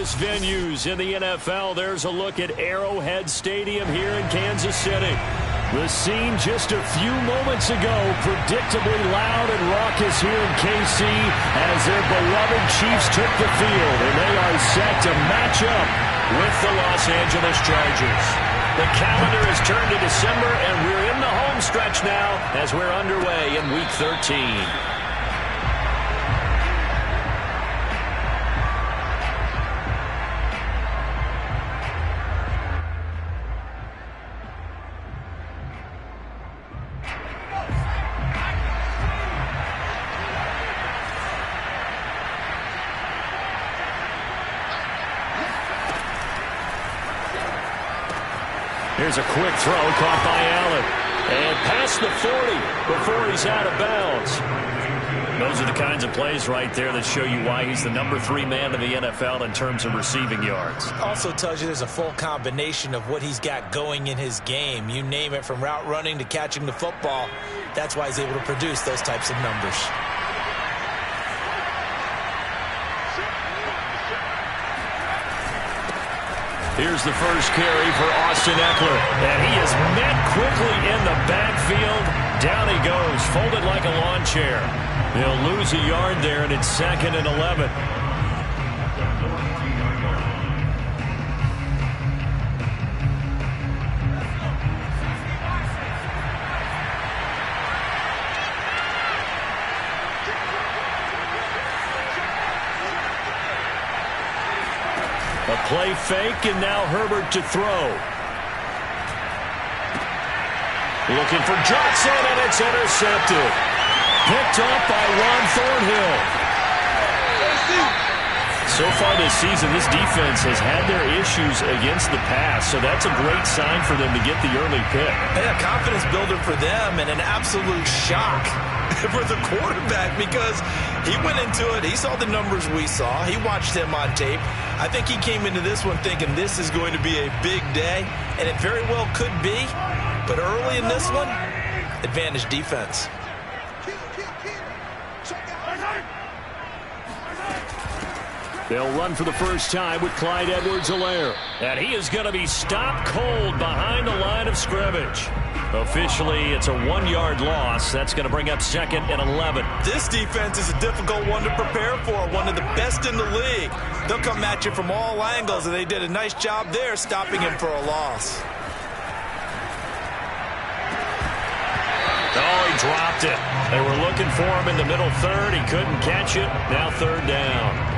biggest venues in the NFL. There's a look at Arrowhead Stadium here in Kansas City. The scene just a few moments ago, predictably loud and raucous here in KC as their beloved Chiefs took the field, and they are set to match up with the Los Angeles Chargers. The calendar has turned to December, and we're in the home stretch now as we're underway in Week 13. Here's a quick throw caught by Allen. And past the 40 before he's out of bounds. Those are the kinds of plays right there that show you why he's the number 3 man in the NFL in terms of receiving yards. Also tells you there's a full combination of what he's got going in his game. You name it, from route running to catching the football. That's why he's able to produce those types of numbers. Here's the first carry for Austin Eckler. And he is met quickly in the backfield. Down he goes, folded like a lawn chair. They'll lose a yard there, and it's 2nd and 11. A play fake, and now Herbert to throw. Looking for Johnson, and it's intercepted. Picked up by Ron Thornhill. So far this season, this defense has had their issues against the pass, so that's a great sign for them to get the early pick. And a confidence builder for them, and an absolute shock for the quarterback, because he went into it. He saw the numbers we saw. He watched him on tape. I think he came into this one thinking this is going to be a big day, and it very well could be. But early in this one, advantage defense. They'll run for the first time with Clyde Edwards-Helaire. And he is going to be stopped cold behind the line of scrimmage. Officially, it's a 1-yard loss. That's going to bring up 2nd and 11. This defense is a difficult one to prepare for, one of the best in the league. They'll come at you from all angles, and they did a nice job there stopping him for a loss. Oh, he dropped it. They were looking for him in the middle third. He couldn't catch it. Now 3rd down.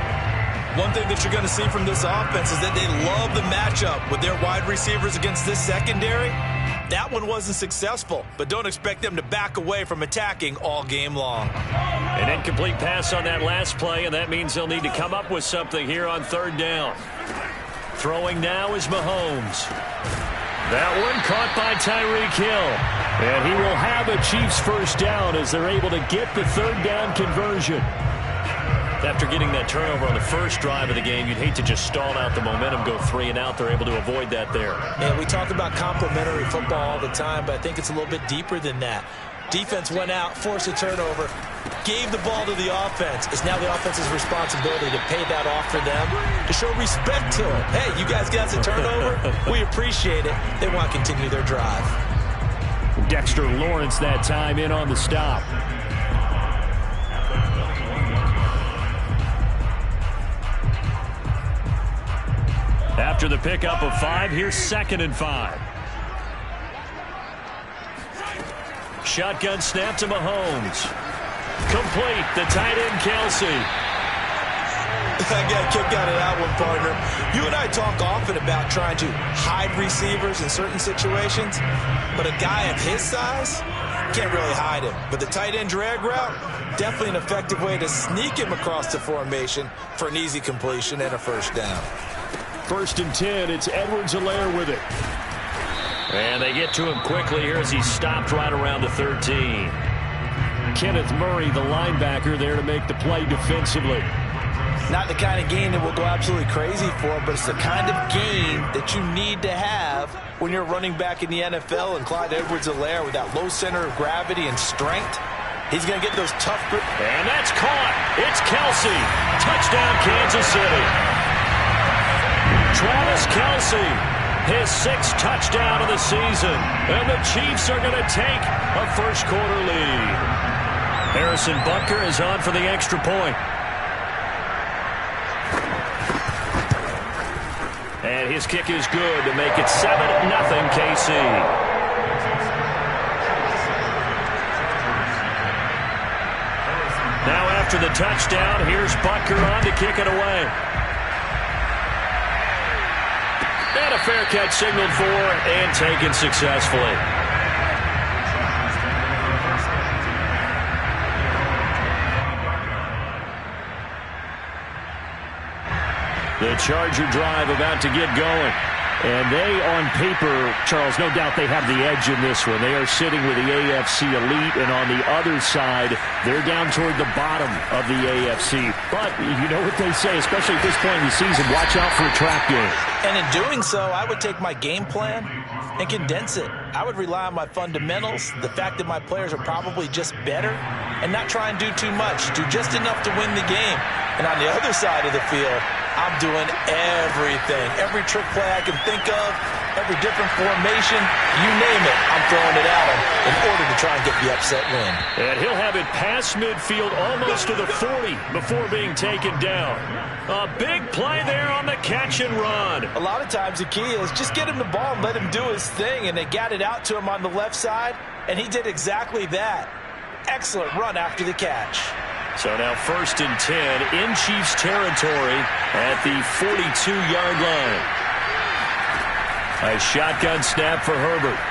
One thing that you're going to see from this offense is that they love the matchup with their wide receivers against this secondary. That one wasn't successful, but don't expect them to back away from attacking all game long. An incomplete pass on that last play, and that means they'll need to come up with something here on 3rd down. Throwing now is Mahomes. That one caught by Tyreek Hill. And he will have a Chiefs first down as they're able to get the 3rd down conversion. After getting that turnover on the first drive of the game, you'd hate to just stall out the momentum, go 3 and out. They're able to avoid that there. Yeah, we talk about complementary football all the time, but I think it's a little bit deeper than that. Defense went out, forced a turnover, gave the ball to the offense. It's now the offense's responsibility to pay that off for them, to show respect to it. Hey, you guys got a turnover? We appreciate it. They want to continue their drive. Dexter Lawrence that time in on the stop. After the pickup of 5, here's 2nd and 5. Shotgun snap to Mahomes. Complete. The tight end, Kelsey. I got a kick out of that one, partner. You and I talk often about trying to hide receivers in certain situations, but a guy of his size can't really hide him. But the tight end drag route, definitely an effective way to sneak him across the formation for an easy completion and a first down. 1st and 10, it's Edwards-Helaire with it. And they get to him quickly here as he's stopped right around the 13. Kenneth Murray, the linebacker, there to make the play defensively. Not the kind of game that we'll go absolutely crazy for, but it's the kind of game that you need to have when you're running back in the NFL. And Clyde Edwards-Helaire, with that low center of gravity and strength, he's going to get those tough grip. And that's caught. It's Kelsey. Touchdown, Kansas City. Travis Kelce, his 6th touchdown of the season. And the Chiefs are going to take a first-quarter lead. Harrison Butker is on for the extra point. And his kick is good to make it 7-0 KC. Now after the touchdown, here's Butker on to kick it away. And a fair catch signaled for and taken successfully. The Charger drive about to get going. And they, on paper, Charles, no doubt they have the edge in this one. They are sitting with the AFC elite, and on the other side, they're down toward the bottom of the AFC. But you know what they say, especially at this point in the season, watch out for a trap game. And in doing so, I would take my game plan and condense it. I would rely on my fundamentals, the fact that my players are probably just better, and not try and do too much, do just enough to win the game. And on the other side of the field, I'm doing everything. Every trick play I can think of, every different formation, you name it, I'm throwing it at him in order to try and get the upset win. And he'll have it past midfield almost to the 40 before being taken down. A big play there on the catch and run. A lot of times the key is just get him the ball and let him do his thing, and they got it out to him on the left side, and he did exactly that. Excellent run after the catch. So now 1st and 10 in Chiefs territory at the 42-yard line. A shotgun snap for Herbert.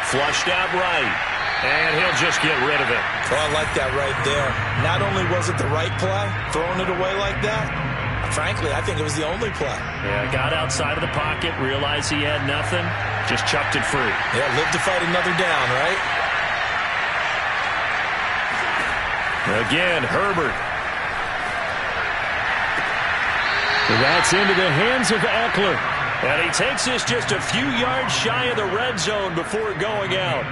Flushed out right. And he'll just get rid of it. Oh, I like that right there. Not only was it the right play, throwing it away like that, frankly, I think it was the only play. Yeah, got outside of the pocket, realized he had nothing, just chucked it free. Yeah, live to fight another down, right? Again, Herbert. That's into the hands of Eckler. And he takes this just a few yards shy of the red zone before going out.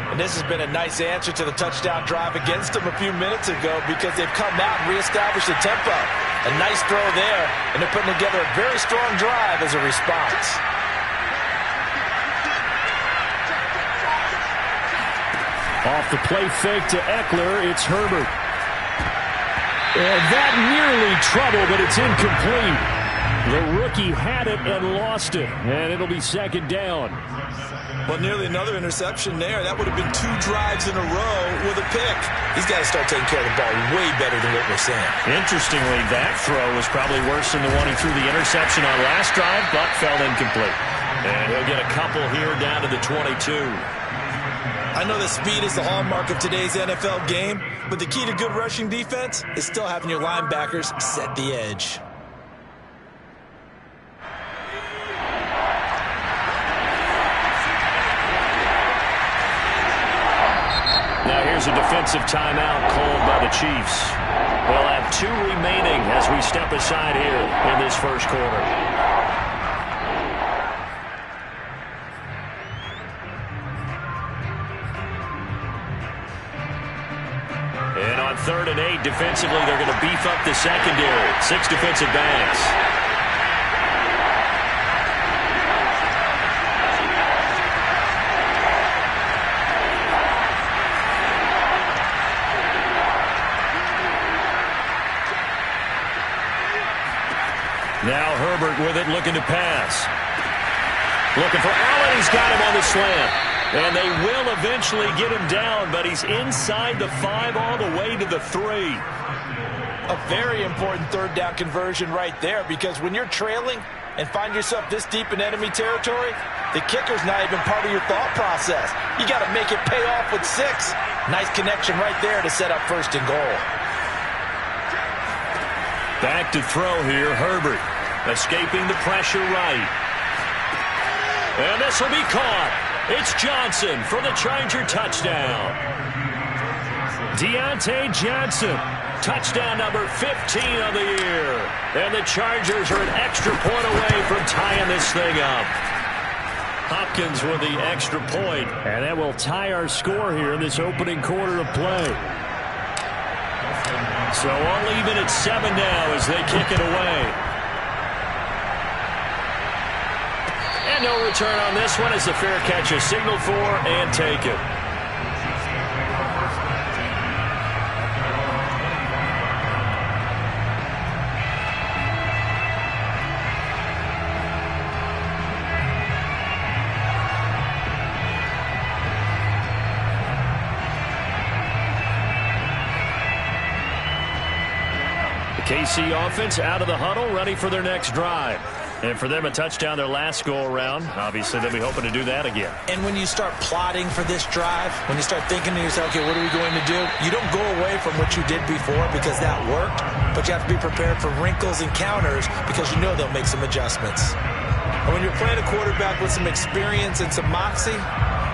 And this has been a nice answer to the touchdown drive against them a few minutes ago because they've come out and reestablished the tempo. A nice throw there, and they're putting together a very strong drive as a response. Off the play fake to Eckler, it's Herbert. And that nearly trouble, but it's incomplete. The rookie had it and lost it, and it'll be 2nd down. Well, nearly another interception there. That would have been 2 drives in a row with a pick. He's got to start taking care of the ball way better than what we're seeing. Interestingly, that throw was probably worse than the one he threw the interception on last drive, but fell incomplete. And he'll get a couple here down to the 22. I know that speed is the hallmark of today's NFL game, but the key to good rushing defense is still having your linebackers set the edge. Now here's a defensive timeout called by the Chiefs. We'll have 2 remaining as we step aside here in this first quarter. And on 3rd and 8, defensively, they're going to beef up the secondary. 6 defensive backs. Now Herbert with it, looking to pass. Looking for Allen. He's got him on the slant. And they will eventually get him down, but he's inside the 5 all the way to the 3. A very important 3rd down conversion right there, because when you're trailing and find yourself this deep in enemy territory, the kicker's not even part of your thought process. You got to make it pay off with 6. Nice connection right there to set up 1st and goal. Back to throw here, Herbert. Escaping the pressure right. And this will be caught. It's Johnson for the Charger touchdown. Deontay Johnson, touchdown number 15 of the year. And the Chargers are an extra point away from tying this thing up. Hopkins with the extra point, and that will tie our score here in this opening quarter of play. So all even at 7 now as they kick it away. no return on this one as the fair catch is signaled for and taken. KC offense out of the huddle, ready for their next drive. And for them, a touchdown their last go-around. Obviously, they'll be hoping to do that again. And when you start plotting for this drive, when you start thinking to yourself, okay, what are we going to do? You don't go away from what you did before because that worked, but you have to be prepared for wrinkles and counters because you know they'll make some adjustments. And when you're playing a quarterback with some experience and some moxie,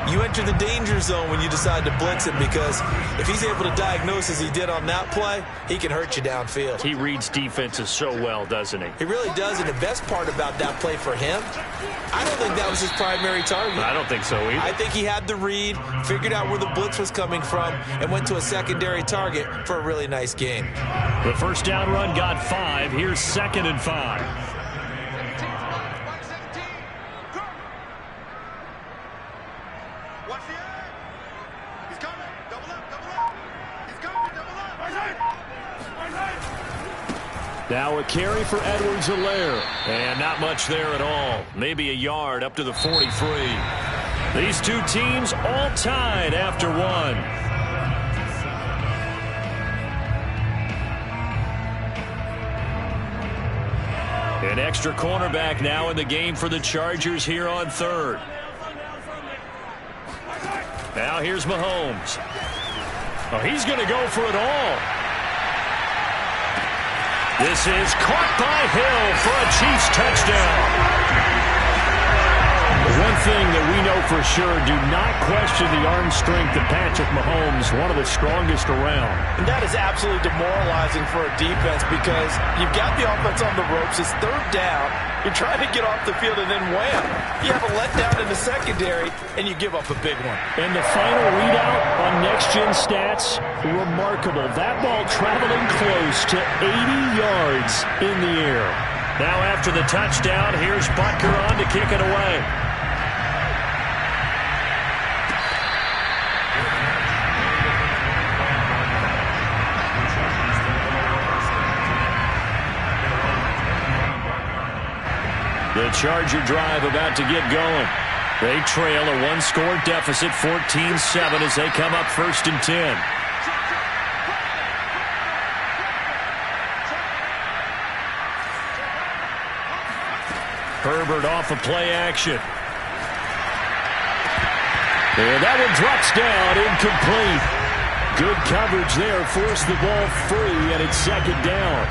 you enter the danger zone when you decide to blitz him because if he's able to diagnose as he did on that play, he can hurt you downfield. He reads defenses so well, doesn't he? He really does, and the best part about that play for him, I don't think that was his primary target. I don't think so either. I think he had the read, figured out where the blitz was coming from, and went to a secondary target for a really nice game. The first down run got 5. Here's 2nd and 5. Now a carry for Edwards-Helaire. And not much there at all. Maybe a yard up to the 43. These two teams all tied after 1. An extra cornerback now in the game for the Chargers here on 3rd. Now here's Mahomes. Oh, he's going to go for it all. This is caught by Hill for a Chiefs touchdown. One thing that we know for sure, do not question the arm strength of Patrick Mahomes, one of the strongest around. And that is absolutely demoralizing for a defense because you've got the offense on the ropes. It's 3rd down. You're trying to get off the field, and then wham, you have a letdown in the secondary, and you give up a big one. And the final readout on next-gen stats, remarkable. That ball traveling close to 80 yards in the air. Now after the touchdown, here's Butker on to kick it away. The Charger drive about to get going. They trail a 1-score deficit, 14-7, as they come up 1st and 10. Herbert off of play action. And that one drops down, incomplete. Good coverage there, forced the ball free, and it's 2nd down.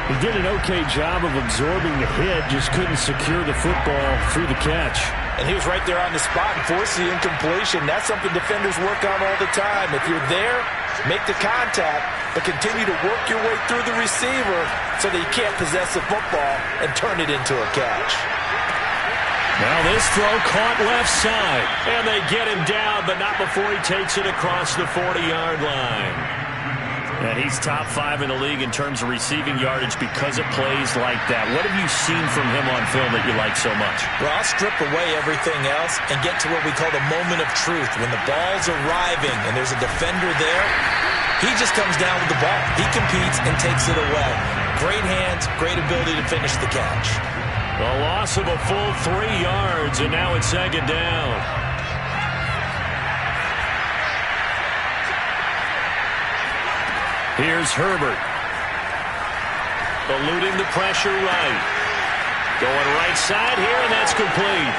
He did an okay job of absorbing the hit, just couldn't secure the football through the catch. And he was right there on the spot and forced the incompletion. That's something defenders work on all the time. If you're there, make the contact, but continue to work your way through the receiver so that you can't possess the football and turn it into a catch. Now this throw caught left side, and they get him down, but not before he takes it across the 40-yard line. And he's top 5 in the league in terms of receiving yardage because it plays like that. What have you seen from him on film that you like so much? Well, I'll strip away everything else and get to what we call the moment of truth. When the ball's arriving and there's a defender there, he just comes down with the ball. He competes and takes it away. Great hands, great ability to finish the catch. A loss of a full 3 yards, and now it's 2nd down. Here's Herbert. Eluding the pressure right. Going right side here, and that's complete.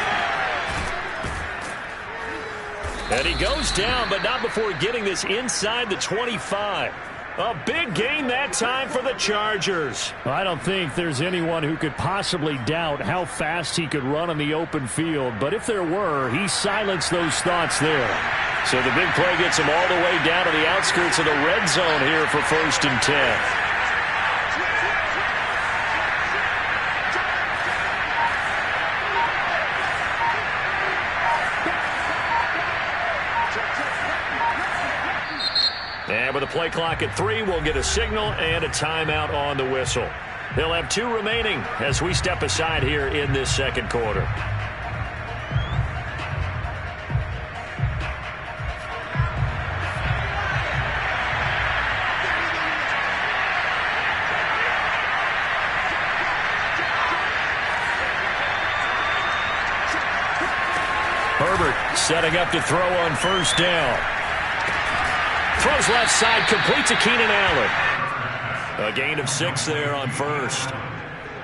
And he goes down, but not before getting this inside the 25. A big gain that time for the Chargers. I don't think there's anyone who could possibly doubt how fast he could run on the open field. But if there were, he silenced those thoughts there. So the big play gets him all the way down to the outskirts of the red zone here for 1st and 10. And with the play clock at 3, we'll get a signal and a timeout on the whistle. They'll have 2 remaining as we step aside here in this 2nd quarter. Setting up to throw on first down. Throws left side, complete to Keenan Allen. A gain of 6 there on first.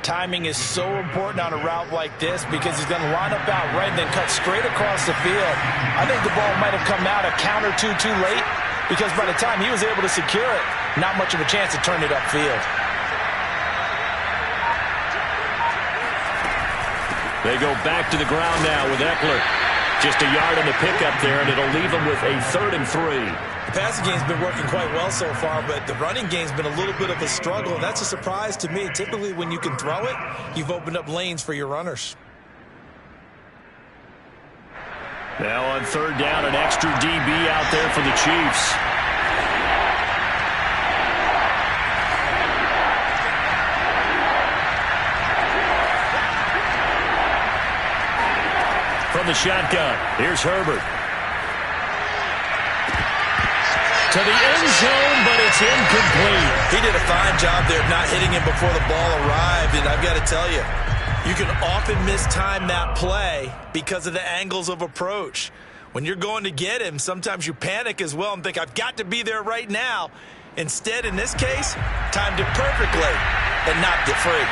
Timing is so important on a route like this because he's going to line up out right and then cut straight across the field. I think the ball might have come out a count or two too late because by the time he was able to secure it, not much of a chance to turn it upfield. They go back to the ground now with Eckler. Just a yard on the pickup there, and it'll leave them with a 3rd and 3. The passing game's been working quite well so far, but the running game's been a little bit of a struggle, and that's a surprise to me. Typically, when you can throw it, you've opened up lanes for your runners. Now on 3rd down, an extra DB out there for the Chiefs. From the shotgun, here's Herbert. To the end zone, but it's incomplete. He did a fine job there of not hitting him before the ball arrived, and I've got to tell you, you can often mistime that play because of the angles of approach. When you're going to get him, sometimes you panic as well and think, I've got to be there right now. Instead, in this case, timed it perfectly and knocked it free.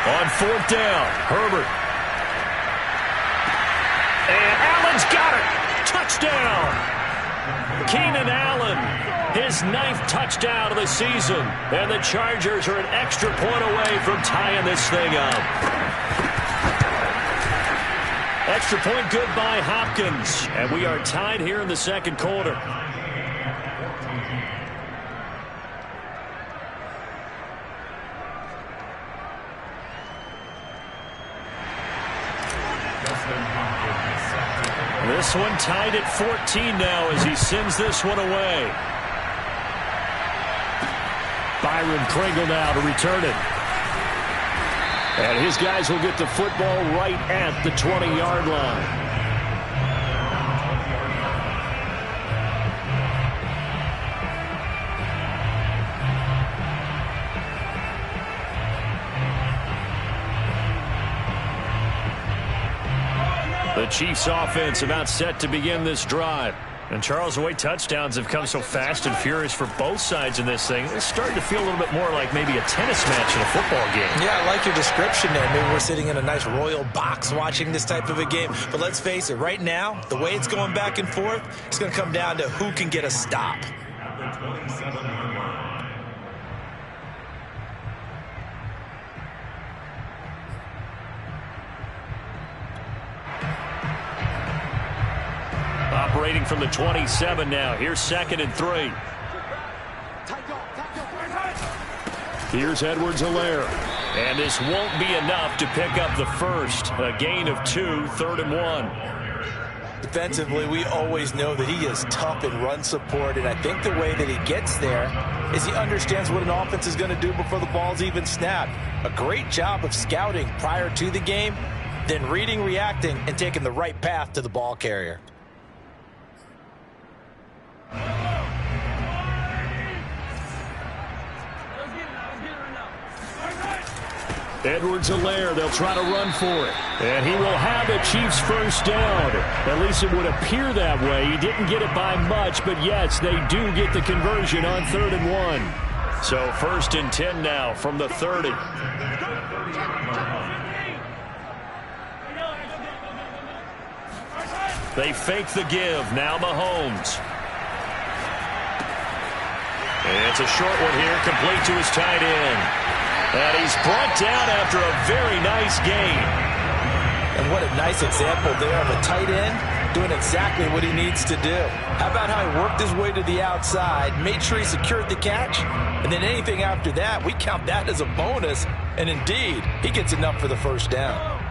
On 4th down, Herbert. And Allen's got it. Touchdown. Keenan Allen, his 9th touchdown of the season. And the Chargers are an extra point away from tying this thing up. Extra point good by Hopkins. And we are tied here in the 2nd quarter. This one tied at 14 now as he sends this one away. Byron Pringle now to return it. And his guys will get the football right at the 20-yard line. The Chiefs offense about set to begin this drive. And Charles, the way touchdowns have come so fast and furious for both sides in this thing, it's starting to feel a little bit more like maybe a tennis match in a football game. Yeah, I like your description there. Maybe we're sitting in a nice royal box watching this type of a game. But let's face it, right now, the way it's going back and forth, it's going to come down to who can get a stop. Operating from the 27 now. Here's 2nd and 3. Here's Edwards-Helaire. And this won't be enough to pick up the first. A gain of 2, 3rd and 1. Defensively, we always know that he is tough in run support, and I think the way that he gets there is he understands what an offense is going to do before the ball's even snapped. A great job of scouting prior to the game, then reading, reacting, and taking the right path to the ball carrier. Edwards-Helaire, they'll try to run for it. And he will have the Chiefs first down. At least it would appear that way. He didn't get it by much, but yes, they do get the conversion on 3rd and 1. So 1st and 10 now from the 30. They fake the give. Now Mahomes. And it's a short one here, complete to his tight end. And he's brought down after a very nice gain. And what a nice example there of a tight end doing exactly what he needs to do. How about how he worked his way to the outside, made sure he secured the catch, and then anything after that, we count that as a bonus. And indeed, he gets enough for the first down.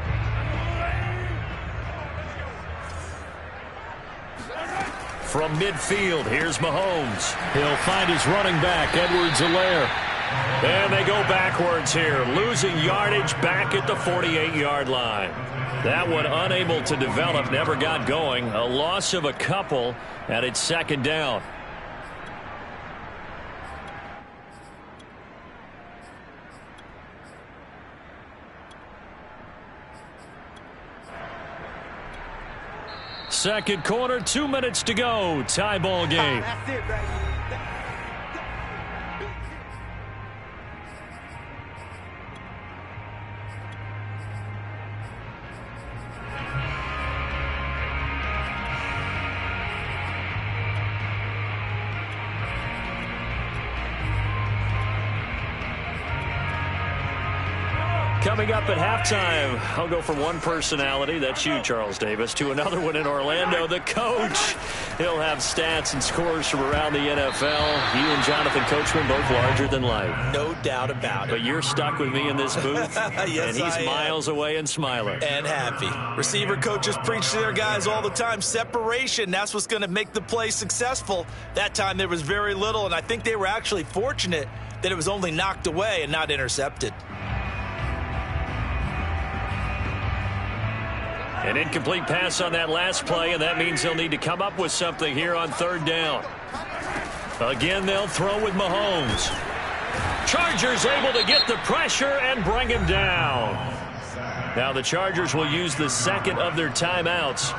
From midfield, here's Mahomes. He'll find his running back, Edwards-Helaire. And they go backwards here, losing yardage back at the 48-yard line. That one unable to develop, never got going. A loss of a couple, and it's 2nd down. Second quarter, 2 minutes to go. Tie ball game. That's it, baby. Coming up at halftime, I'll go from one personality, that's you, Charles Davis, to another one in Orlando, the coach. He'll have stats and scores from around the NFL. He and Jonathan Coachman both larger than life. No doubt about it. But you're stuck with me in this booth, yes, and he's miles away and smiling. And happy. Receiver coaches preach to their guys all the time. Separation, that's what's going to make the play successful. That time there was very little, and I think they were actually fortunate that it was only knocked away and not intercepted. An incomplete pass on that last play, and that means they'll need to come up with something here on third down. Again, they'll throw with Mahomes. Chargers able to get the pressure and bring him down. Now the Chargers will use the second of their timeouts.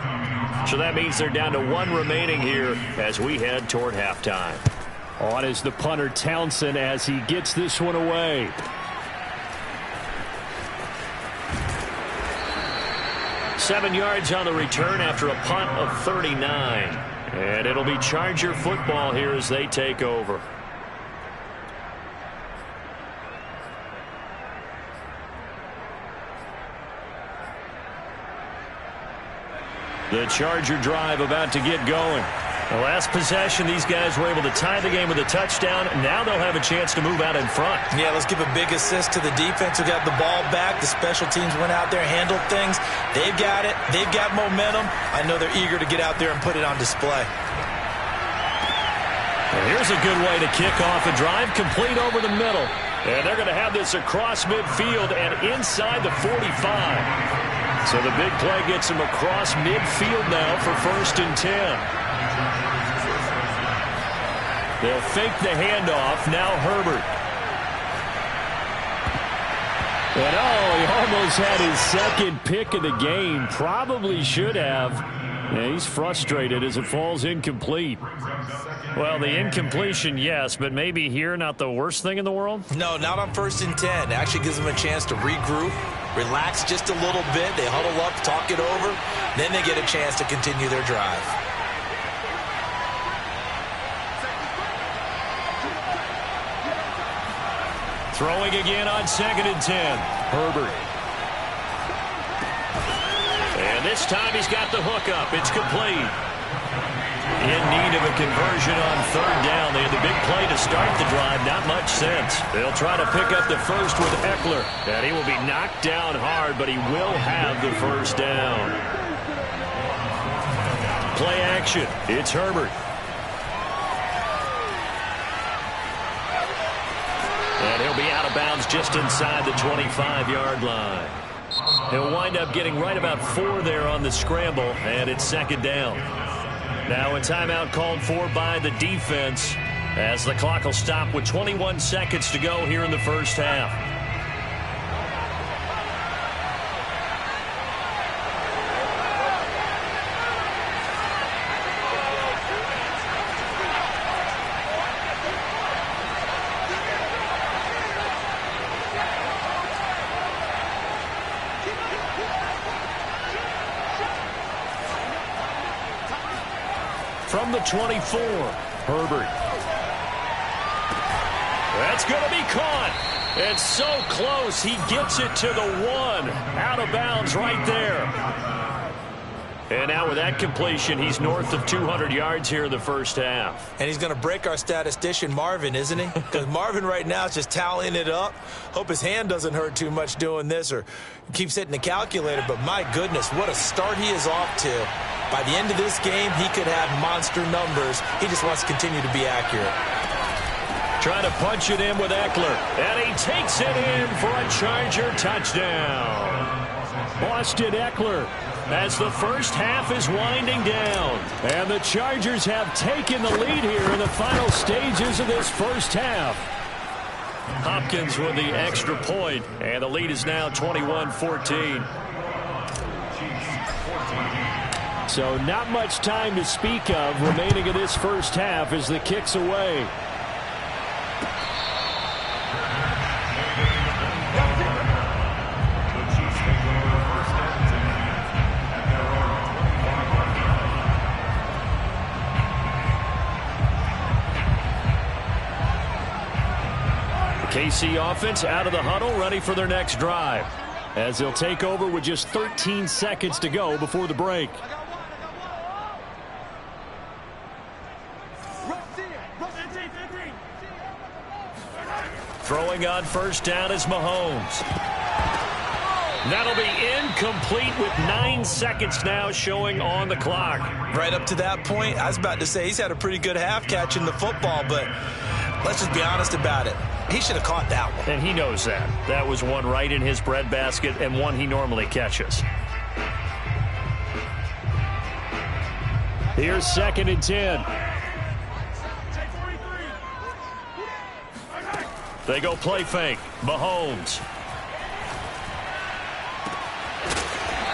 So that means they're down to one remaining here as we head toward halftime. On is the punter Townsend as he gets this one away. Seven yards on the return after a punt of 39. And it'll be Charger football here as they take over. The Charger drive about to get going. The last possession, these guys were able to tie the game with a touchdown. Now they'll have a chance to move out in front. Yeah, let's give a big assist to the defense who got the ball back. The special teams went out there, handled things. They've got it. They've got momentum. I know they're eager to get out there and put it on display. And here's a good way to kick off a drive, complete over the middle. And they're going to have this across midfield and inside the 45. So the big play gets them across midfield now for 1st and 10. They'll fake the handoff. Now Herbert. And he almost had his second pick of the game. Probably should have. Yeah, he's frustrated as it falls incomplete. Well, the incompletion, yes, but maybe here not the worst thing in the world? No, not on 1st and 10. It actually gives them a chance to regroup, relax just a little bit. They huddle up, talk it over. Then they get a chance to continue their drive. Throwing again on 2nd and 10. Herbert. And this time he's got the hook up. It's complete. In need of a conversion on 3rd down. They had the big play to start the drive. Not much sense. They'll try to pick up the first with Eckler. And he will be knocked down hard, but he will have the 1st down. Play action. It's Herbert. And he'll be out of bounds just inside the 25-yard line. He'll wind up getting right about 4 there on the scramble, and it's 2nd down. Now a timeout called for by the defense as the clock will stop with 21 seconds to go here in the first half. From the 24, Herbert. That's going to be caught. It's so close. He gets it to the 1. Out of bounds right there. And now with that completion, he's north of 200 yards here in the first half. And he's going to break our statistician, Marvin, isn't he? Because Marvin right now is just tallying it up. Hope his hand doesn't hurt too much doing this or keeps hitting the calculator. But my goodness, what a start he is off to. By the end of this game, he could have monster numbers. He just wants to continue to be accurate. Trying to punch it in with Eckler. And he takes it in for a Charger touchdown. Austin Eckler as the first half is winding down. And the Chargers have taken the lead here in the final stages of this first half. Hopkins with the extra point, and the lead is now 21-14. So not much time to speak of remaining in this first half as the kick's away. KC offense out of the huddle, ready for their next drive, as they'll take over with just 13 seconds to go before the break. Throwing on first down is Mahomes. That'll be incomplete with 9 seconds now showing on the clock. Right up to that point, I was about to say he's had a pretty good half catching the football, but let's just be honest about it. He should have caught that one. And he knows that. That was one right in his breadbasket and one he normally catches. Here's 2nd and 10. They go play fake. Mahomes.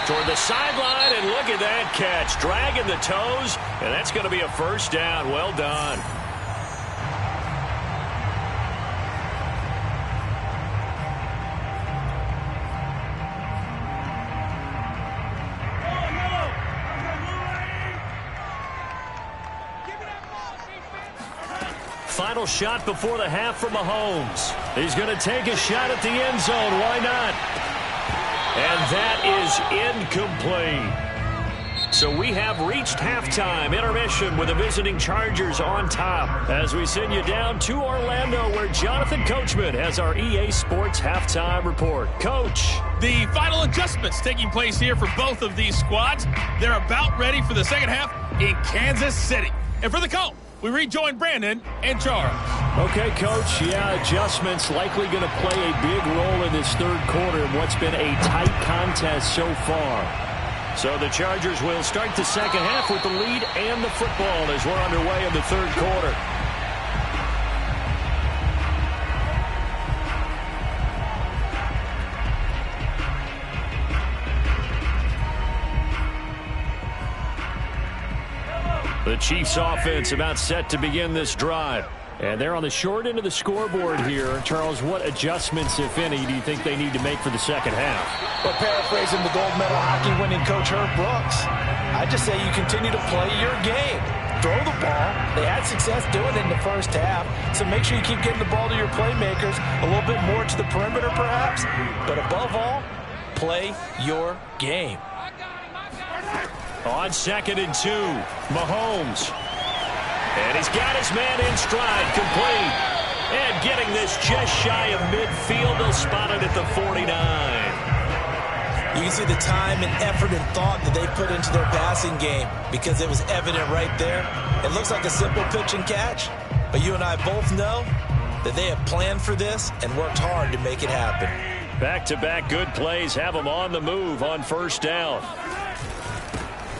Toward the sideline, and look at that catch. Dragging the toes, and that's going to be a first down. Well done. Final shot before the half for Mahomes. He's going to take a shot at the end zone. Why not? And that is incomplete. So we have reached halftime intermission with the visiting Chargers on top as we send you down to Orlando where Jonathan Coachman has our EA Sports halftime report. Coach. The final adjustments taking place here for both of these squads. They're about ready for the second half in Kansas City. And for the call, we rejoin Brandon and Charles. Okay, Coach. Yeah, adjustments likely going to play a big role in this third quarter in what's been a tight contest so far. So the Chargers will start the second half with the lead and the football as we're underway in the third quarter. The Chiefs offense about set to begin this drive. And they're on the short end of the scoreboard here. Charles, what adjustments, if any, do you think they need to make for the second half? Well, paraphrasing the gold medal hockey winning coach Herb Brooks, I just say you continue to play your game. Throw the ball. They had success doing it in the first half, so make sure you keep getting the ball to your playmakers, a little bit more to the perimeter perhaps, but above all, play your game. On 2nd and 2, Mahomes. And he's got his man in stride, complete. And getting this just shy of midfield, they'll spot it at the 49. You can see the time and effort and thought that they put into their passing game because it was evident right there. It looks like a simple pitch and catch, but you and I both know that they have planned for this and worked hard to make it happen. Back-to-back good plays have them on the move on first down.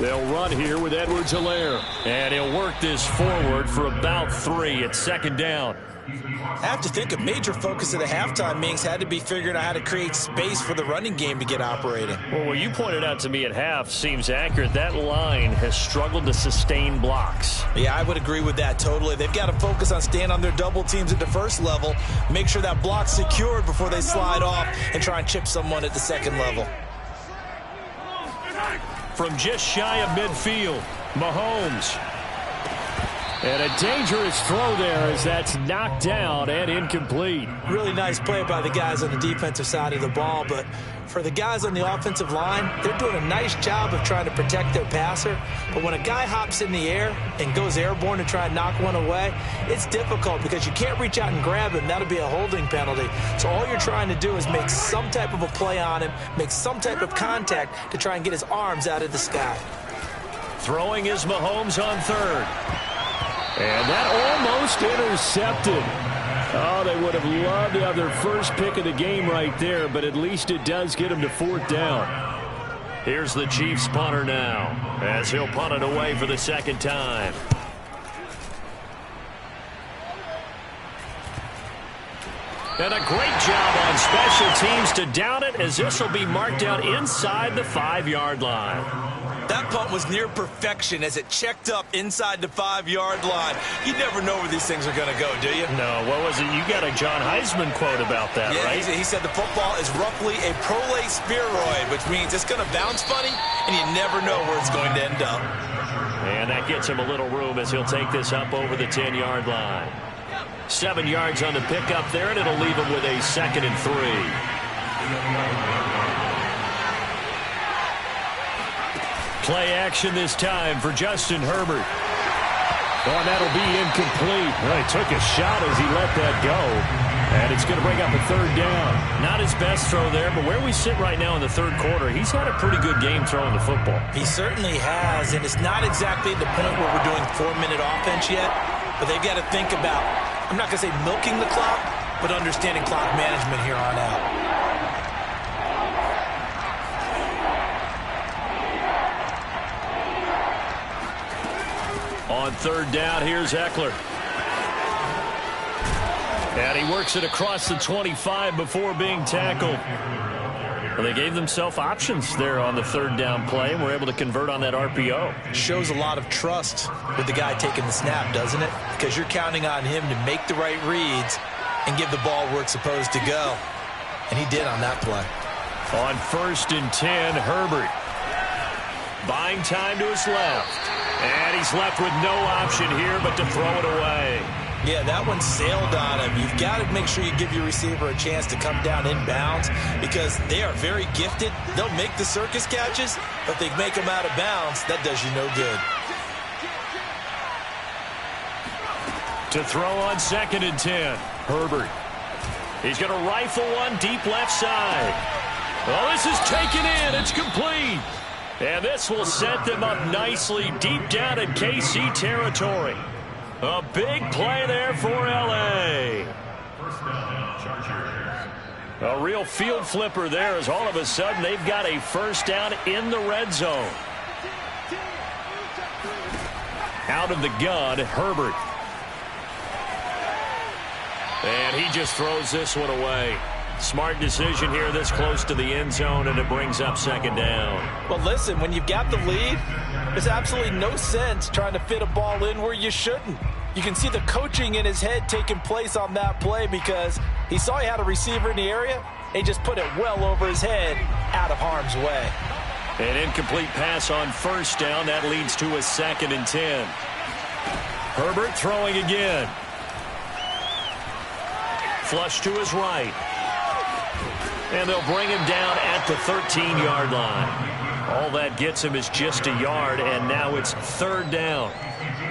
They'll run here with Edwards-Helaire. And he'll work this forward for about 3 at second down. I have to think a major focus of the halftime meetings had to be figuring out how to create space for the running game to get operating. Well, what you pointed out to me at half seems accurate. That line has struggled to sustain blocks. Yeah, I would agree with that totally. They've got to focus on staying on their double teams at the first level, make sure that block's secured before they slide off and try and chip someone at the second level. From just shy of midfield, Mahomes. And a dangerous throw there as that's knocked down and incomplete. Really nice play by the guys on the defensive side of the ball, but for the guys on the offensive line, they're doing a nice job of trying to protect their passer. But when a guy hops in the air and goes airborne to try and knock one away, it's difficult because you can't reach out and grab him. That'll be a holding penalty. So all you're trying to do is make some type of a play on him, make some type of contact to try and get his arms out of the sky. Throwing is Mahomes on third. And that almost intercepted. Oh, they would have loved to have their first pick of the game right there, but at least it does get them to fourth down. Here's the Chiefs punter now, as he'll punt it away for the second time. And a great job on special teams to down it, as this will be marked out inside the 5-yard line. That punt was near perfection as it checked up inside the 5-yard line. You never know where these things are going to go, do you? No, what was it? You got a John Heisman quote about that, yeah, right? He said the football is roughly a prolate spheroid, which means it's going to bounce funny, and you never know where it's going to end up. And that gets him a little room as he'll take this up over the 10-yard line. 7 yards on the pickup there, and it'll leave him with a 2nd and 3. Play action this time for Justin Herbert. Oh, and that'll be incomplete. Well, he took a shot as he let that go. And it's going to bring up a 3rd down. Not his best throw there, but where we sit right now in the 3rd quarter, he's had a pretty good game throwing the football. He certainly has, and it's not exactly the point where we're doing 4-minute offense yet, but they've got to think about, I'm not going to say milking the clock, but understanding clock management here on out. On 3rd down, here's Eckler. And he works it across the 25 before being tackled. Well, they gave themselves options there on the 3rd down play, and were able to convert on that RPO. Shows a lot of trust with the guy taking the snap, doesn't it? Because you're counting on him to make the right reads and give the ball where it's supposed to go. And he did on that play. On 1st and 10, Herbert. Buying time to his left. And he's left with no option here but to throw it away. Yeah, that one sailed on him. You've got to make sure you give your receiver a chance to come down inbounds because they are very gifted. They'll make the circus catches, but if they make them out of bounds, that does you no good. To throw on 2nd and 10, Herbert. He's going to rifle one deep left side. Oh, this is taken in. It's complete. And this will set them up nicely deep down in KC territory. A big play there for L.A. A real field flipper there as all of a sudden they've got a 1st down in the red zone. Out of the gun, Herbert. And he just throws this one away. Smart decision here this close to the end zone, and it brings up 2nd down. Well, listen, when you've got the lead, there's absolutely no sense trying to fit a ball in where you shouldn't. You can see the coaching in his head taking place on that play because he saw he had a receiver in the area. He just put it well over his head out of harm's way. An incomplete pass on 1st down. That leads to a 2nd and 10. Herbert throwing again. Flush to his right. And they'll bring him down at the 13-yard line. All that gets him is just a yard, and now it's 3rd down.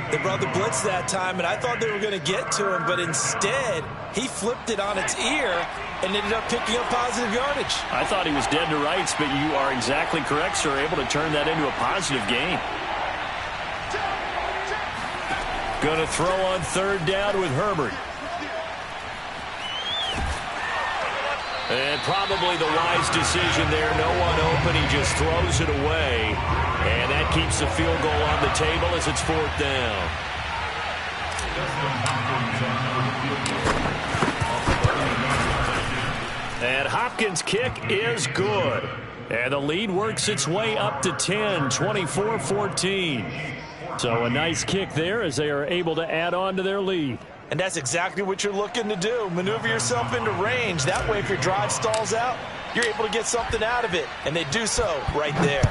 They brought the blitz that time, and I thought they were going to get to him, but instead, he flipped it on its ear and ended up picking up positive yardage. I thought he was dead to rights, but you are exactly correct, sir, able to turn that into a positive gain. Going to throw on 3rd down with Herbert. And probably the wise decision there. No one open. He just throws it away. And that keeps the field goal on the table as it's 4th down. And Hopkins' kick is good. And the lead works its way up to 10, 24-14. So a nice kick there as they are able to add on to their lead. And that's exactly what you're looking to do. Maneuver yourself into range. That way, if your drive stalls out, you're able to get something out of it. And they do so right there.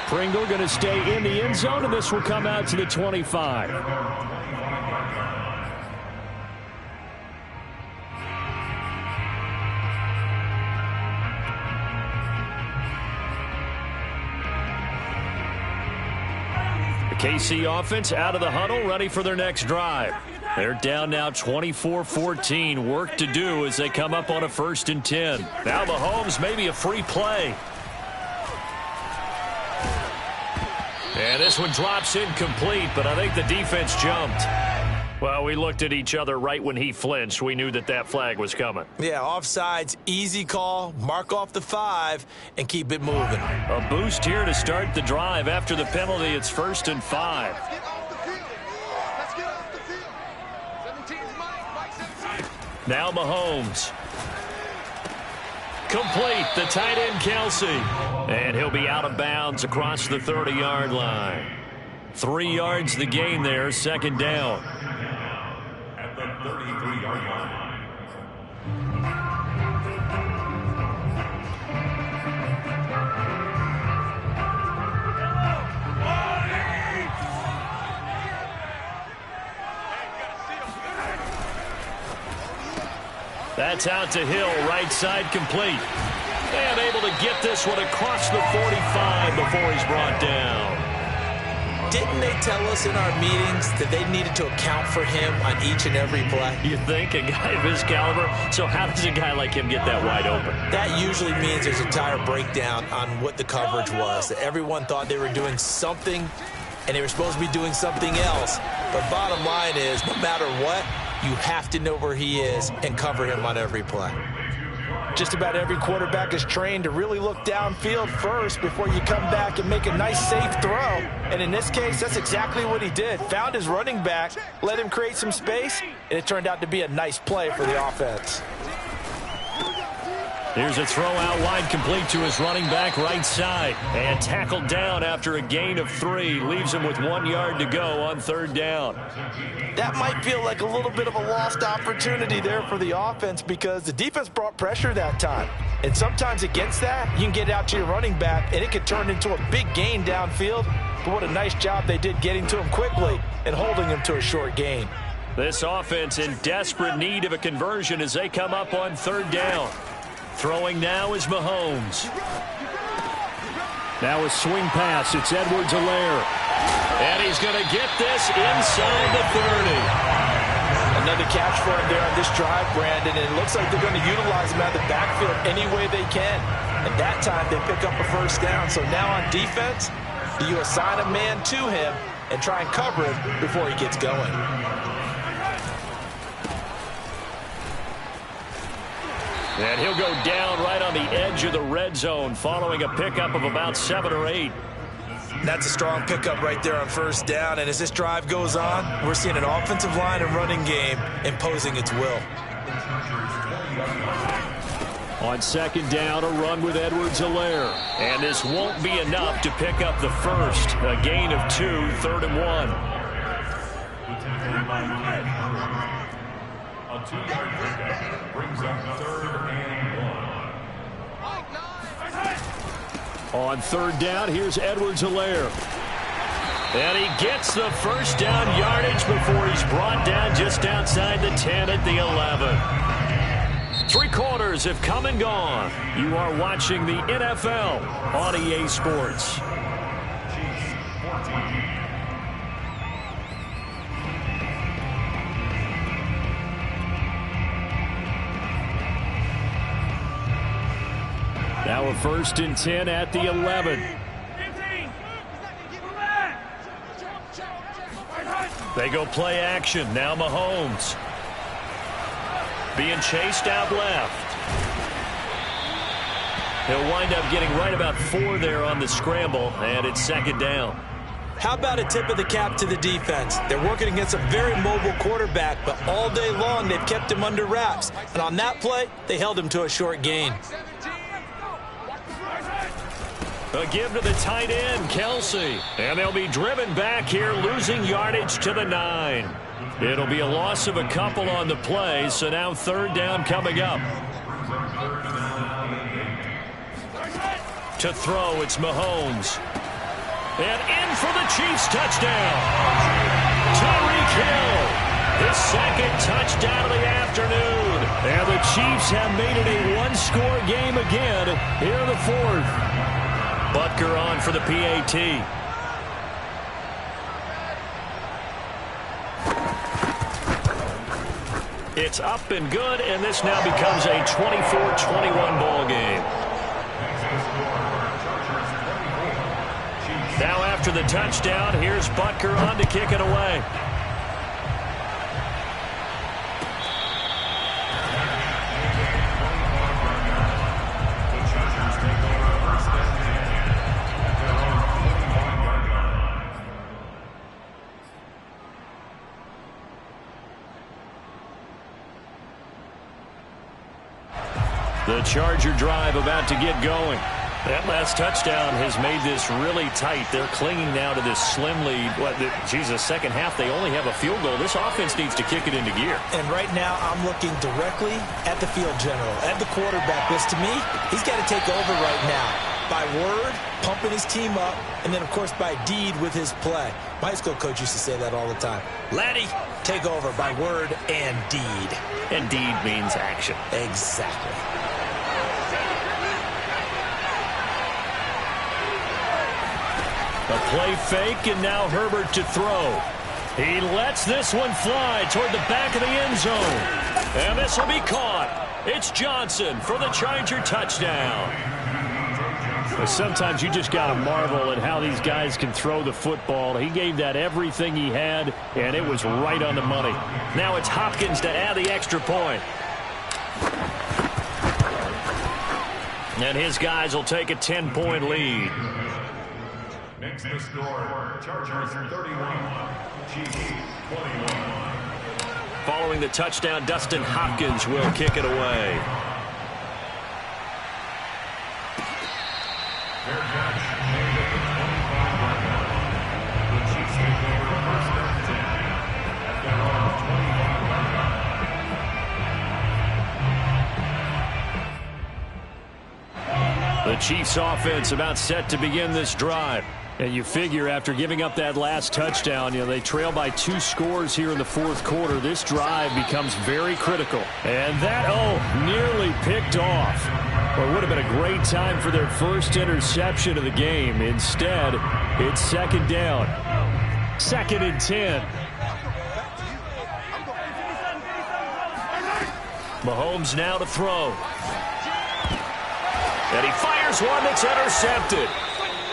Pringle going to stay in the end zone, and this will come out to the 25. KC offense out of the huddle, ready for their next drive. They're down now 24-14. Work to do as they come up on a 1st and 10. Now Mahomes, maybe a free play. And this one drops incomplete, but I think the defense jumped. Well, we looked at each other right when he flinched. We knew that that flag was coming. Yeah, offsides, easy call, mark off the 5, and keep it moving. A boost here to start the drive. After the penalty, it's 1st and 5. Now Mahomes. complete. The tight end, Kelsey. And he'll be out of bounds across the 30-yard line. 3 yards the gain there, second down. At the 33-yard line. That's out to Hill, right side complete. And able to get this one across the 45 before he's brought down. Didn't they tell us in our meetings that they needed to account for him on each and every play? You think, a guy of his caliber? So how does a guy like him get that wide open? That usually means there's a entire breakdown on what the coverage was. That everyone thought they were doing something, and they were supposed to be doing something else. But bottom line is, no matter what, you have to know where he is and cover him on every play. Just about every quarterback is trained to really look downfield first before you come back and make a nice, safe throw. And in this case, that's exactly what he did. Found his running back, let him create some space, and it turned out to be a nice play for the offense. Here's a throw out wide, complete to his running back right side. And tackled down after a gain of 3. Leaves him with 1 yard to go on third down. That might feel like a little bit of a lost opportunity there for the offense because the defense brought pressure that time. And sometimes against that, you can get out to your running back, and it could turn into a big gain downfield. But what a nice job they did getting to him quickly and holding him to a short gain. This offense in desperate need of a conversion as they come up on third down. Throwing now is Mahomes. Now a swing pass. It's Edwards-Helaire. And he's going to get this inside the 30. Another catch for him there on this drive, Brandon. And it looks like they're going to utilize him out of the backfield any way they can. And that time they pick up a first down. So now on defense, do you assign a man to him and try and cover him before he gets going? And he'll go down right on the edge of the red zone following a pickup of about 7 or 8. That's a strong pickup right there on first down. And as this drive goes on, we're seeing an offensive line and running game imposing its will. On second down, a run with Edwards-Helaire. And this won't be enough to pick up the first. A gain of 2, 3rd and 1. A 2-yard pickup brings up 3rd and 1. On third down, here's Edwards-Helaire. And he gets the first down yardage before he's brought down just outside the 10 at the 11. 3 quarters have come and gone. You are watching the NFL on EA Sports. Now a 1st and 10 at the 11. They go play action. Now Mahomes. Being chased out left. He'll wind up getting right about 4 there on the scramble, and it's 2nd down. How about a tip of the cap to the defense? They're working against a very mobile quarterback, but all day long they've kept him under wraps. And on that play, they held him to a short gain. A give to the tight end, Kelsey. And they'll be driven back here, losing yardage to the 9. It'll be a loss of a couple on the play, so now 3rd down coming up. To throw, it's Mahomes. And in for the Chiefs touchdown. Tyreek Hill, his 2nd touchdown of the afternoon. And the Chiefs have made it a 1-score game again here in the 4th. Butker on for the PAT. It's up and good, and this now becomes a 24-21 ball game. Now after the touchdown, here's Butker on to kick it away. The Charger drive about to get going. That last touchdown has made this really tight. They're clinging now to this slim lead. Second half, they only have a field goal. This offense needs to kick it into gear. And right now, I'm looking directly at the field general, at the quarterback. Because to me, he's got to take over right now. By word, pumping his team up, and then, of course, by deed with his play. My high school coach used to say that all the time. Laddie, take over by word and deed. And deed means action. Exactly. A play fake, and now Herbert to throw. He lets this one fly toward the back of the end zone. And this will be caught. It's Johnson for the Charger touchdown. Sometimes you just got to marvel at how these guys can throw the football. He gave that everything he had, and it was right on the money. Now it's Hopkins to add the extra point. And his guys will take a 10-point lead. Makes the score. Chargers 31, Chiefs 21. Following the touchdown, Dustin Hopkins will kick it away. Fair catch made at the 25-yard line. The Chiefs take over first and 10 at their own 25-yard line. The Chiefs offense about set to begin this drive. And you figure after giving up that last touchdown, they trail by 2 scores here in the fourth quarter. This drive becomes very critical. And that, nearly picked off. Well, it would have been a great time for their first interception of the game. Instead, it's second down. 2nd and 10. Mahomes now to throw. And he fires one that's intercepted.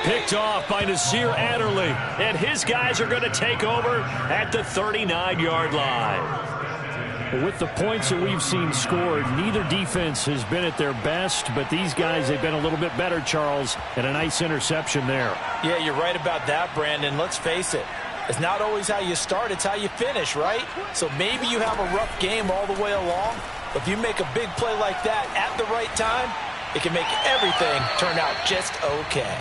Picked off by Nasir Adderley. And his guys are going to take over at the 39-yard line. With the points that we've seen scored, neither defense has been at their best, but these guys, they've been a little bit better, Charles, and a nice interception there. Yeah, you're right about that, Brandon. Let's face it. It's not always how you start, it's how you finish, right? So maybe you have a rough game all the way along, but if you make a big play like that at the right time, it can make everything turn out just okay.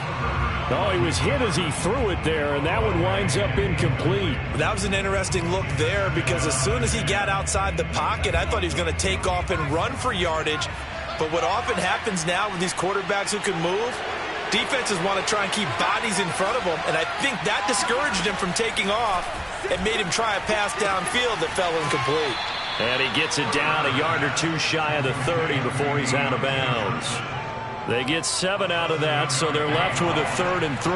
Oh, he was hit as he threw it there, and that one winds up incomplete. That was an interesting look there because as soon as he got outside the pocket, I thought he was going to take off and run for yardage. But what often happens now with these quarterbacks who can move, defenses want to try and keep bodies in front of them, and I think that discouraged him from taking off and made him try a pass downfield that fell incomplete. And he gets it down a yard or two shy of the 30 before he's out of bounds. They get 7 out of that, so they're left with a 3rd and 3.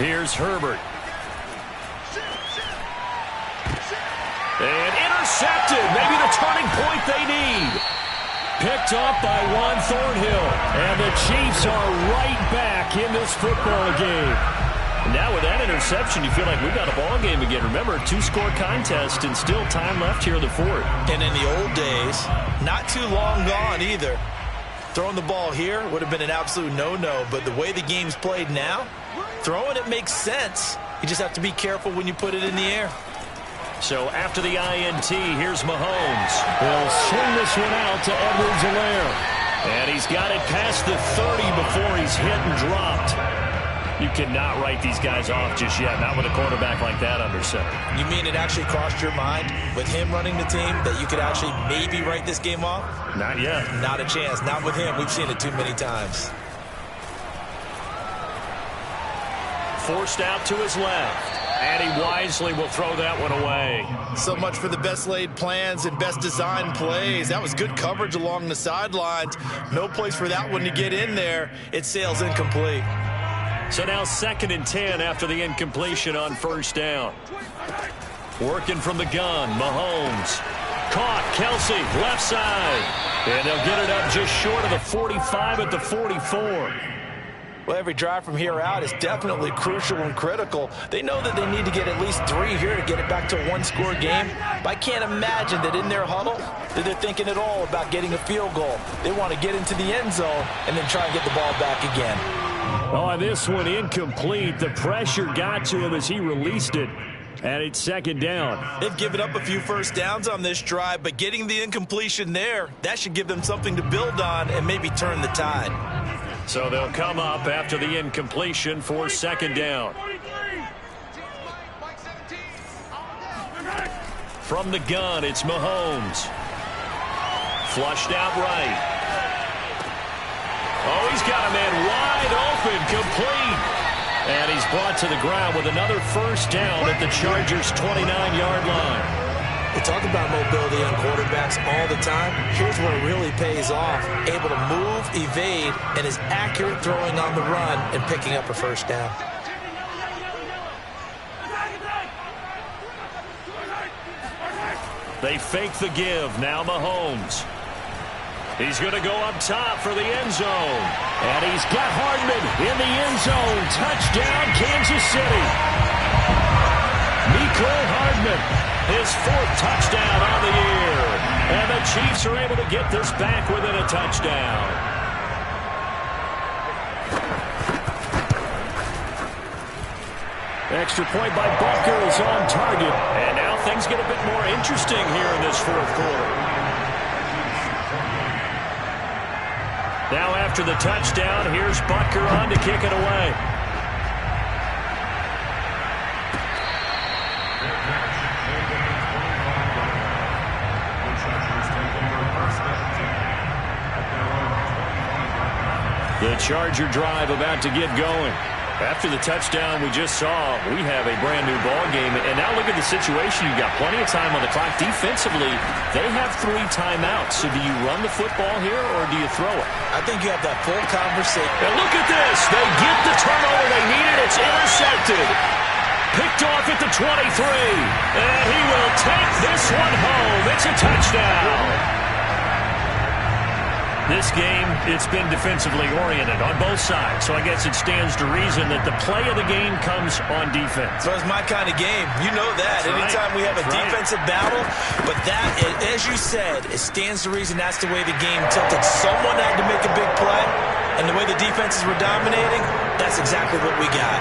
Here's Herbert. And intercepted. Maybe the turning point they need. Picked up by Juan Thornhill. And the Chiefs are right back in this football game. Now with that interception, you feel like we've got a ball game again. Remember, 2-score contest and still time left here in the fourth. And in the old days, not too long gone either. Throwing the ball here would have been an absolute no-no. But the way the game's played now, throwing it makes sense. You just have to be careful when you put it in the air. So after the INT, here's Mahomes. He'll swing this one out to Edwards-Helaire. And he's got it past the 30 before he's hit and dropped. You cannot write these guys off just yet, not with a quarterback like that under center. You mean it actually crossed your mind with him running the team that you could actually maybe write this game off? Not yet. Not a chance. Not with him. We've seen it too many times. Forced out to his left. And he wisely will throw that one away. So much for the best laid plans and best designed plays. That was good coverage along the sidelines. No place for that one to get in there. It sails incomplete. So now 2nd and 10 after the incompletion on first down. Working from the gun, Mahomes. Caught, Kelsey, left side. And they'll get it up just short of the 45 at the 44. Well, every drive from here out is definitely crucial and critical. They know that they need to get at least 3 here to get it back to a one-score game. But I can't imagine that in their huddle that they're thinking at all about getting a field goal. They want to get into the end zone and then try and get the ball back again. Oh, this one incomplete. The pressure got to him as he released it. And it's second down. They've given up a few first downs on this drive, but getting the incompletion there, that should give them something to build on and maybe turn the tide. So they'll come up after the incompletion for second down. From the gun, it's Mahomes. Flushed out right. Oh, he's got a man wide open, complete. And he's brought to the ground with another first down at the Chargers' 29-yard line. We talk about mobility on quarterbacks all the time. Here's where it really pays off. Able to move, evade, and is accurate throwing on the run and picking up a first down. They fake the give. Now Mahomes. He's going to go up top for the end zone. And he's got Hardman in the end zone. Touchdown, Kansas City. Mecole Hardman, his 4th touchdown on the year. And the Chiefs are able to get this back within a touchdown. Extra point by Butker is on target. And now things get a bit more interesting here in this 4th quarter. Now after the touchdown, here's Butker on to kick it away. The Charger drive about to get going. After the touchdown we just saw, we have a brand new ball game. And now look at the situation. You've got plenty of time on the clock. Defensively, they have 3 timeouts. So do you run the football here or do you throw it? I think you have that full conversation. And look at this. They get the turnover they needed. It's intercepted. Picked off at the 23. And he will take this one home. It's a touchdown. This game, it's been defensively oriented on both sides, so I guess it stands to reason that the play of the game comes on defense. So it's my kind of game. You know that. That's anytime right. we have a That's defensive battle, but that, as you said, it stands to reason that's the way the game tilted. Someone had to make a big play, and the way the defenses were dominating, that's exactly what we got.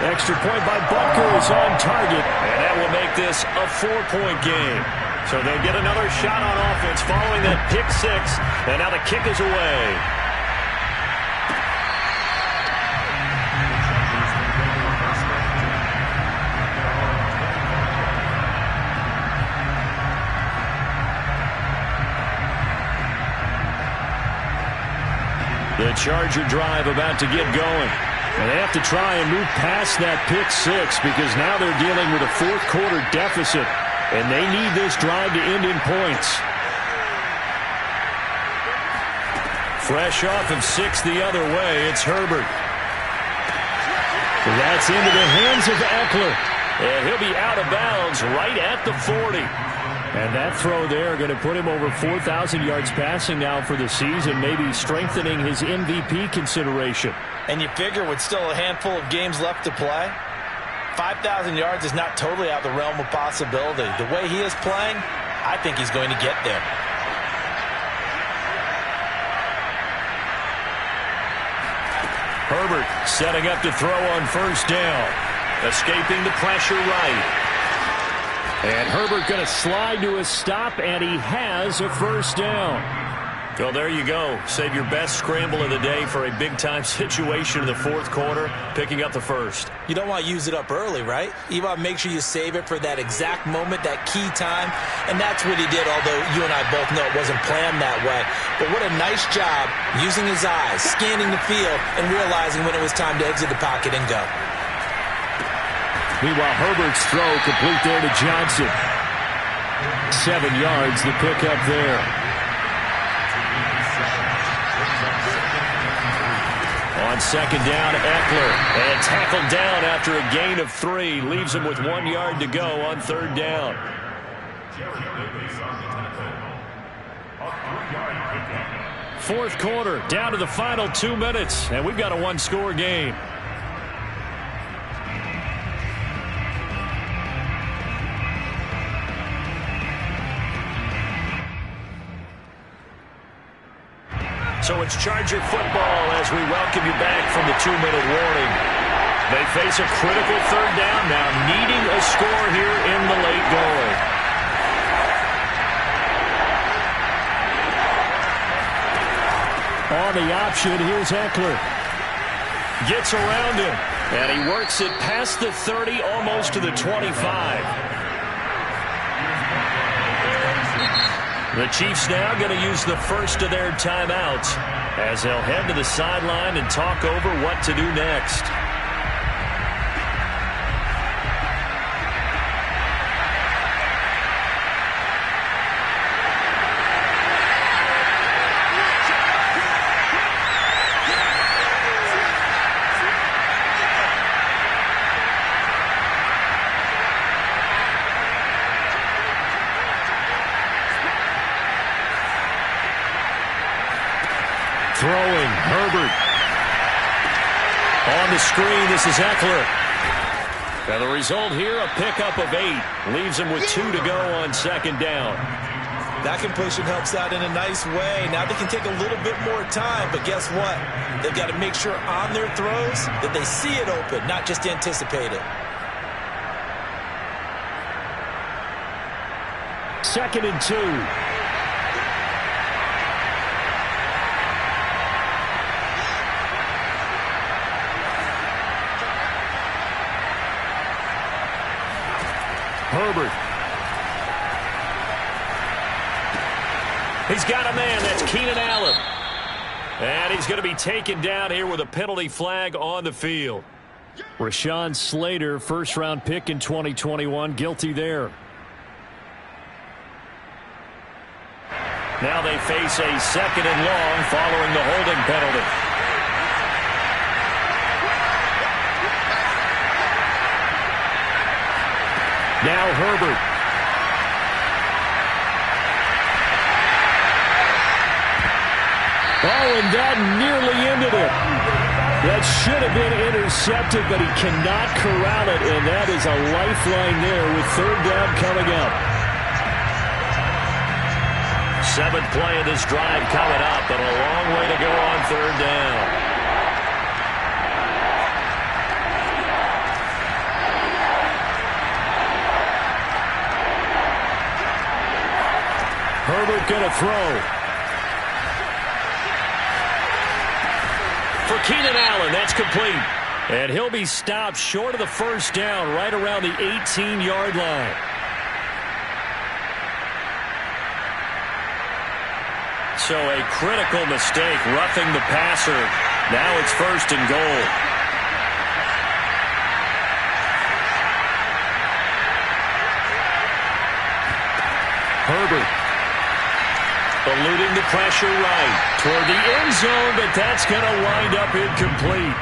Extra point by Butker is on target, and that will make this a 4-point game. So they'll get another shot on offense following that pick 6, and now the kick is away. The Charger drive about to get going. And they have to try and move past that pick 6 because now they're dealing with a 4th quarter deficit. And they need this drive to end in points. Fresh off of 6 the other way, it's Herbert. That's into the hands of Eckler. And he'll be out of bounds right at the 40. And that throw there going to put him over 4,000 yards passing now for the season, maybe strengthening his MVP consideration. And you figure with still a handful of games left to play, 5,000 yards is not totally out of the realm of possibility. The way he is playing, I think he's going to get there. Herbert setting up to throw on first down. Escaping the pressure right. And Herbert going to slide to a stop, and he has a first down. Well, there you go. Save your best scramble of the day for a big-time situation in the 4th quarter, picking up the first. You don't want to use it up early, right? You want to make sure you save it for that exact moment, that key time. And that's what he did, although you and I both know it wasn't planned that way. But what a nice job using his eyes, scanning the field, and realizing when it was time to exit the pocket and go. Meanwhile, Herbert's throw complete there to Johnson. 7 yards, the pickup there. On second down, Eckler. And tackled down after a gain of 3. Leaves him with 1 yard to go on third down. A 3-yard pickup. Fourth quarter, down to the final 2 minutes, and we've got a one-score game. So it's Charger football as we welcome you back from the 2-minute warning. They face a critical third down now, needing a score here in the late going. On the option, here's Eckler. Gets around him, and he works it past the 30, almost to the 25. The Chiefs now going to use the first of their timeouts as they'll head to the sideline and talk over what to do next. Throwing, Herbert. On the screen, this is Eckler. And the result here, a pickup of 8. Leaves him with 2 to go on second down. That completion helps out in a nice way. Now they can take a little bit more time, but guess what? They've got to make sure on their throws that they see it open, not just anticipate it. Second and 2. Herbert. He's got a man. That's Keenan Allen. And he's going to be taken down here with a penalty flag on the field. Rashawn Slater, first-round pick in 2021, guilty there. Now they face a second and long following the holding penalty. Now Herbert. Oh, and that nearly ended it. That should have been intercepted, but he cannot corral it, and that is a lifeline there with third down coming up. 7th play of this drive coming up, and a long way to go on third down. Herbert going to throw. For Keenan Allen, that's complete. And he'll be stopped short of the first down, right around the 18-yard line. So a critical mistake, roughing the passer. Now it's first and goal. Herbert. Eluding the pressure right toward the end zone, but that's going to wind up incomplete.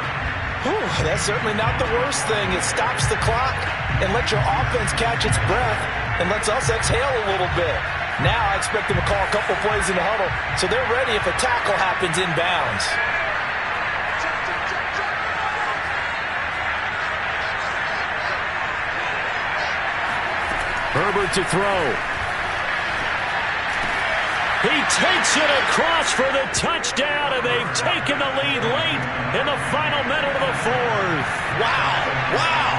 Whew, that's certainly not the worst thing. It stops the clock and lets your offense catch its breath and lets us exhale a little bit. Now I expect them to call a couple plays in the huddle so they're ready if a tackle happens inbounds. Herbert to throw. He takes it across for the touchdown, and they've taken the lead late in the final minute of the fourth. Wow, wow,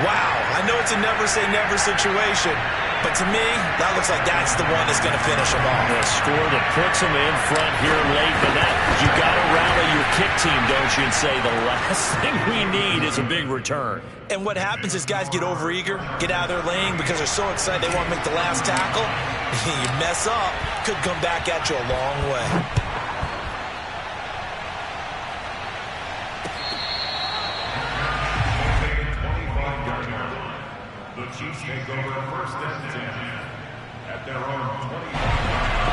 wow. I know it's a never-say-never situation, but to me, that looks like that's the one that's going to finish them off. A score that puts them in front here late, but that you got to rally your kick team, don't you, and say the last thing we need is a big return. And what happens is guys get overeager, get out of their lane because they're so excited they want to make the last tackle. You mess up, could come back at you a long way. The Chiefs take over first and 10 at their own 20.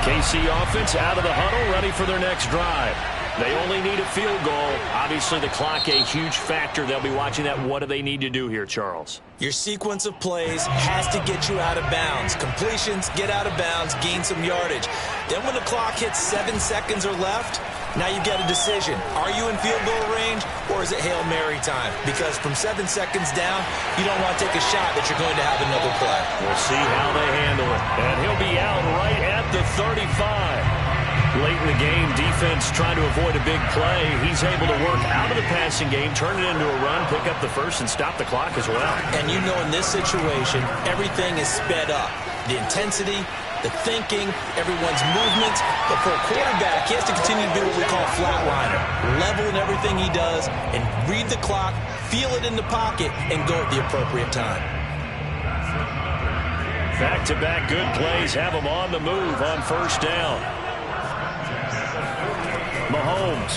KC offense out of the huddle, ready for their next drive. They only need a field goal. Obviously, the clock a huge factor. They'll be watching that. What do they need to do here, Charles? Your sequence of plays has to get you out of bounds. Completions, get out of bounds, gain some yardage. Then when the clock hits 7 seconds or left, now you get a decision. Are you in field goal range, or is it Hail Mary time? Because from 7 seconds down, you don't want to take a shot that you're going to have another play. We'll see how they handle it. And he'll be out right at the 35. Late in the game, defense trying to avoid a big play. He's able to work out of the passing game, turn it into a run, pick up the first, and stop the clock as well. And you know in this situation, everything is sped up. The intensity, the thinking, everyone's movements. But for a quarterback, he has to continue to be what we call a flatliner. Level in everything he does and read the clock, feel it in the pocket, and go at the appropriate time. Back-to-back good plays have him on the move on first down. Mahomes.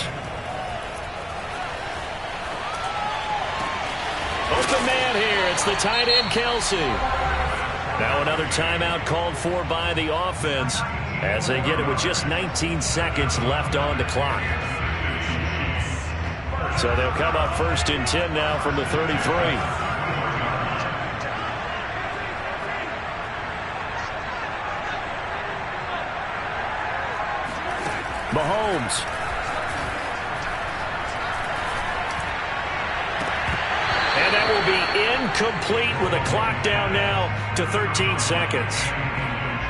Open man here. It's the tight end, Kelsey. Now another timeout called for by the offense as they get it with just 19 seconds left on the clock. So they'll come up first and 10 now from the 33. Mahomes. And that will be incomplete with a clock down now to 13 seconds.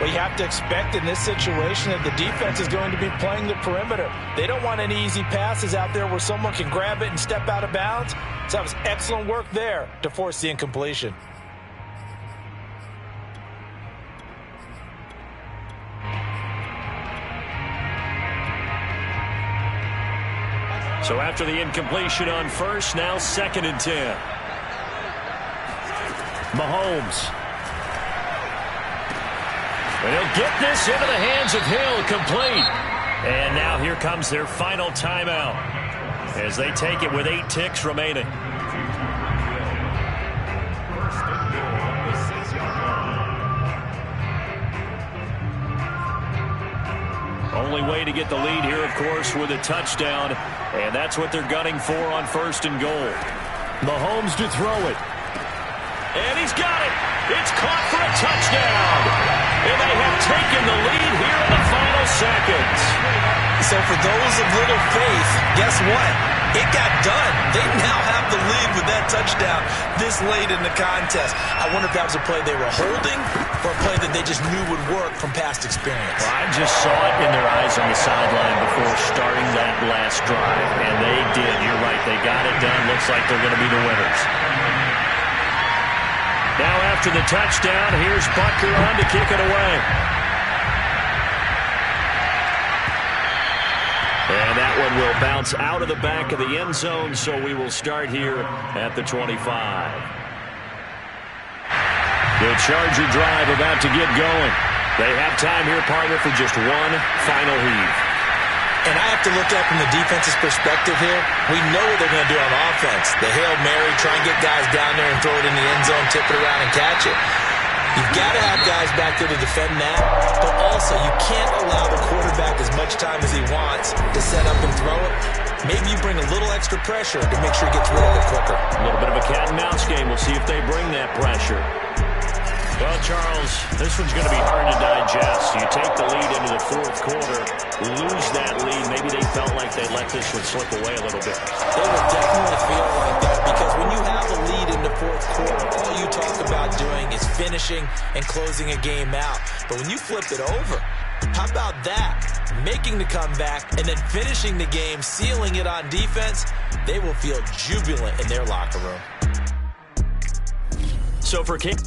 Well, you have to expect in this situation that the defense is going to be playing the perimeter. They don't want any easy passes out there where someone can grab it and step out of bounds. So that was excellent work there to force the incompletion. So after the incompletion on first, now 2nd and 10. Mahomes. And he'll get this into the hands of Hill, complete. And now here comes their final timeout as they take it with 8 ticks remaining. Only way to get the lead here, of course, with a touchdown. And that's what they're gunning for on 1st and goal. Mahomes to throw it. And he's got it. It's caught for a touchdown. And they have taken the lead here in the final seconds. So for those of little faith, guess what? It got done. They now have the lead with that touchdown this late in the contest. I wonder if that was a play they were holding or a play that they just knew would work from past experience. Well, I just saw it in their eyes on the sideline before starting that last drive, and they did. You're right. They got it done. Looks like they're going to be the winners. Now after the touchdown, here's Butker on to kick it away. And that one will bounce out of the back of the end zone, so we will start here at the 25. The Charger drive about to get going. They have time here, partner, for just one final heave. And I have to look at from the defense's perspective here. We know what they're going to do on offense. The Hail Mary, try and get guys down there and throw it in the end zone, tip it around and catch it. You've got to have guys back there to defend that, but also you can't allow the quarterback as much time as he wants to set up and throw it. Maybe you bring a little extra pressure to make sure he gets rid of it quicker. A little bit of a cat and mouse game. We'll see if they bring that pressure. Well, Charles, this one's going to be hard to digest. You take the lead into the 4th quarter, lose that lead. Maybe they felt like they let this one slip away a little bit. They will definitely feel like that because when you have a lead in the 4th quarter, all you talk about doing is finishing and closing a game out. But when you flip it over, how about that? Making the comeback and then finishing the game, sealing it on defense, they will feel jubilant in their locker room. So for King...